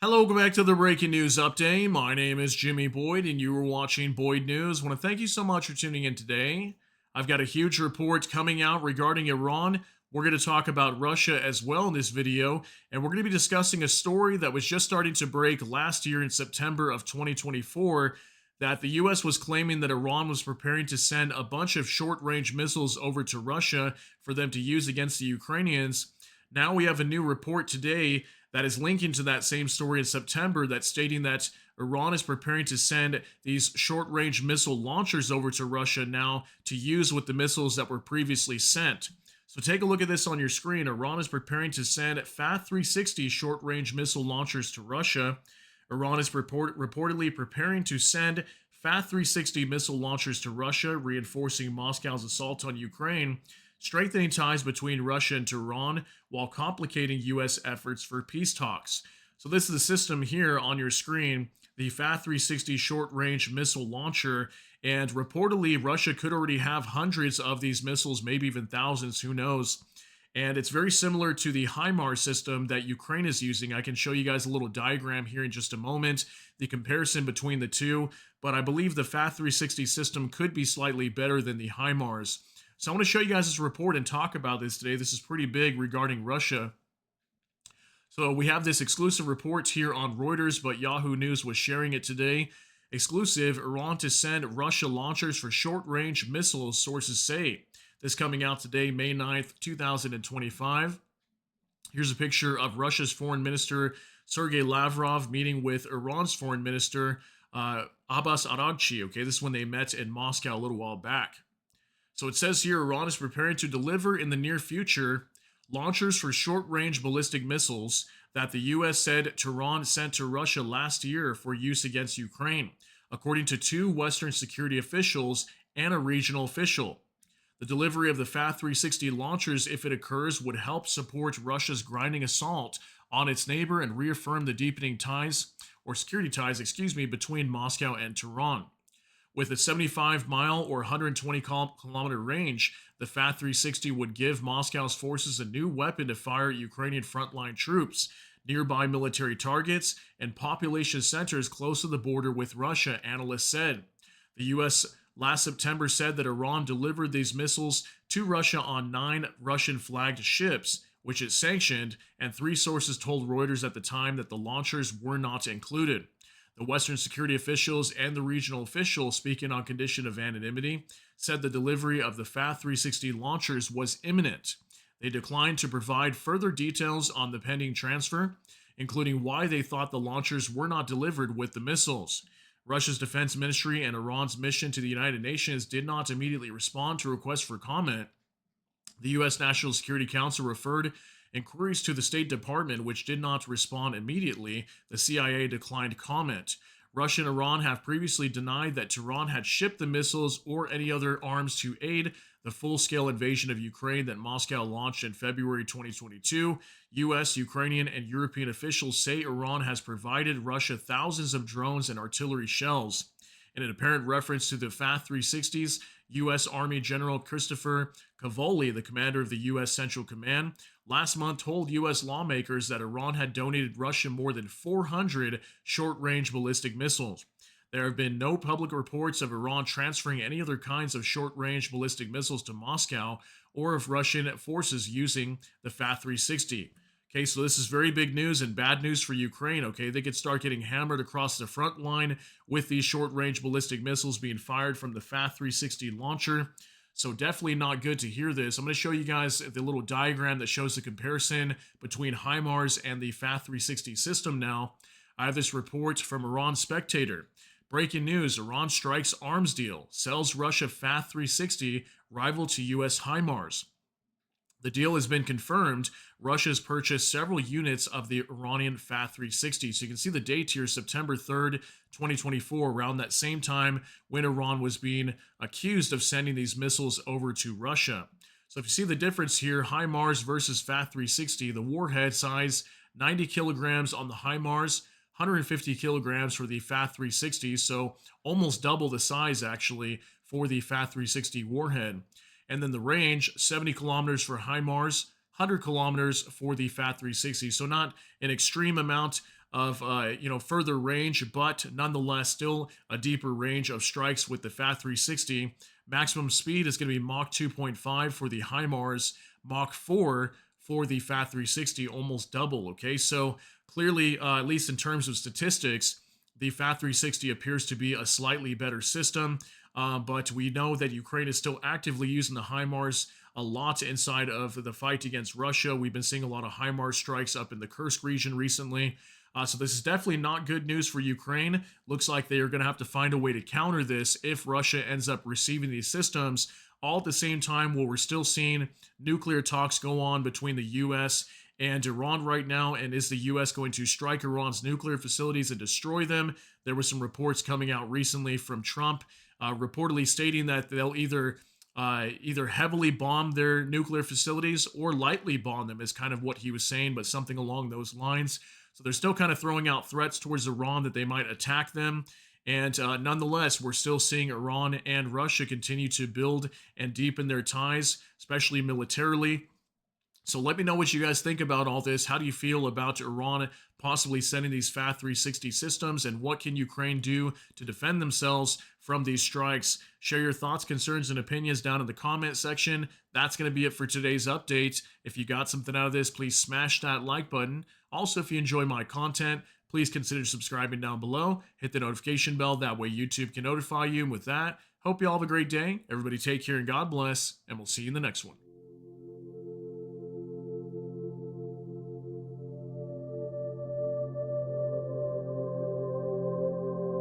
Hello, welcome back to the breaking news update. My name is Jimmy Boyd, and you are watching Boyd News. I want to thank you so much for tuning in today. I've got a huge report coming out regarding Iran. We're going to talk about Russia as well in this video, and we're going to be discussing a story that was just starting to break last year in September of 2024 that the US was claiming that Iran was preparing to send a bunch of short range missiles over to Russia for them to use against the Ukrainians. Now we have a new report today that is linking to that same story in September that's stating that Iran is preparing to send these short range missile launchers over to Russia now to use with the missiles that were previously sent. So take a look at this on your screen. Iran is preparing to send FATH-360 short range missile launchers to Russia. Iran is reportedly preparing to send FATH-360 missile launchers to Russia, reinforcing Moscow's assault on Ukraine, strengthening ties between Russia and Tehran while complicating U.S. efforts for peace talks. So this is the system here on your screen, the FATH-360 short-range missile launcher, and reportedly Russia could already have hundreds of these missiles, maybe even thousands, who knows. And it's very similar to the Himars system that Ukraine is using. I can show you guys a little diagram here in just a moment, the comparison between the two, but I believe the FATH-360 system could be slightly better than the Himars. So I want to show you guys this report and talk about this today. This is pretty big regarding Russia. So we have this exclusive report here on Reuters, but Yahoo News was sharing it today. Exclusive, Iran to send Russia launchers for short-range missiles, sources say. This coming out today, May 9th, 2025. Here's a picture of Russia's Foreign Minister Sergei Lavrov meeting with Iran's Foreign Minister Abbas Araghchi. Okay, this is when they met in Moscow a little while back. So it says here Iran is preparing to deliver in the near future launchers for short-range ballistic missiles that the U.S. said Tehran sent to Russia last year for use against Ukraine, according to two Western security officials and a regional official. The delivery of the FATH-360 launchers, if it occurs, would help support Russia's grinding assault on its neighbor and reaffirm the deepening ties, or security ties, between Moscow and Tehran. With a 75-mile or 120-kilometer range, the FATH-360 would give Moscow's forces a new weapon to fire at Ukrainian frontline troops, nearby military targets, and population centers close to the border with Russia, analysts said. The U.S. last September said that Iran delivered these missiles to Russia on 9 Russian-flagged ships, which it sanctioned, and 3 sources told Reuters at the time that the launchers were not included. The Western security officials and the regional official, speaking on condition of anonymity, said the delivery of the FATH-360 launchers was imminent. They declined to provide further details on the pending transfer, including why they thought the launchers were not delivered with the missiles. Russia's defense ministry and Iran's mission to the United Nations did not immediately respond to requests for comment. The U.S. National Security Council referred inquiries to the State Department, which did not respond immediately. The CIA declined comment. Russia and Iran have previously denied that Tehran had shipped the missiles or any other arms to aid the full-scale invasion of Ukraine that Moscow launched in February 2022. U.S., Ukrainian, and European officials say Iran has provided Russia thousands of drones and artillery shells. In an apparent reference to the FATH-360s, U.S. Army General Christopher Cavoli, the commander of the U.S. Central Command, last month told U.S. lawmakers that Iran had donated Russia more than 400 short-range ballistic missiles. There have been no public reports of Iran transferring any other kinds of short-range ballistic missiles to Moscow or of Russian forces using the FATH-360. Okay, so this is very big news and bad news for Ukraine, okay? They could start getting hammered across the front line with these short-range ballistic missiles being fired from the FATH-360 launcher. So definitely not good to hear this. I'm going to show you guys the little diagram that shows the comparison between Himars and the FATH-360 system now. I have this report from Iran Spectator. Breaking news, Iran strikes arms deal, sells Russia FATH-360, rival to U.S. Himars. The deal has been confirmed. Russia has purchased several units of the Iranian FATH-360. So you can see the date here, September 3rd, 2024, around that same time when Iran was being accused of sending these missiles over to Russia. So if you see the difference here, Himars versus FATH-360, the warhead size 90 kilograms on the Himars, 150 kilograms for the FATH-360, so almost double the size actually for the FATH-360 warhead. And then the range, 70 kilometers for Himars, 100 kilometers for the FATH-360. So not an extreme amount of further range, but nonetheless still a deeper range of strikes with the FATH-360. Maximum speed is going to be Mach 2.5 for the Himars, Mach 4 for the FATH-360, almost double. Okay, so clearly, at least in terms of statistics, the FATH-360 appears to be a slightly better system. But we know that Ukraine is still actively using the HIMARS a lot inside of the fight against Russia. We've been seeing a lot of HIMARS strikes up in the Kursk region recently. So this is definitely not good news for Ukraine. Looks like they are going to have to find a way to counter this if Russia ends up receiving these systems. All at the same time, while we're still seeing nuclear talks go on between the U.S. and Iran right now, and is the U.S. going to strike Iran's nuclear facilities and destroy them? There were some reports coming out recently from Trump, reportedly stating that they'll either heavily bomb their nuclear facilities or lightly bomb them, is kind of what he was saying, but something along those lines. So they're still kind of throwing out threats towards Iran that they might attack them. And nonetheless, we're still seeing Iran and Russia continue to build and deepen their ties, especially militarily. So let me know what you guys think about all this. How do you feel about Iran possibly sending these FATH-360 systems, and what can Ukraine do to defend themselves from these strikes? Share your thoughts, concerns, and opinions down in the comment section. That's going to be it for today's update. If you got something out of this, please smash that like button. Also, if you enjoy my content, please consider subscribing down below. Hit the notification bell. That way YouTube can notify you. And with that, hope you all have a great day. Everybody take care and God bless, and we'll see you in the next one.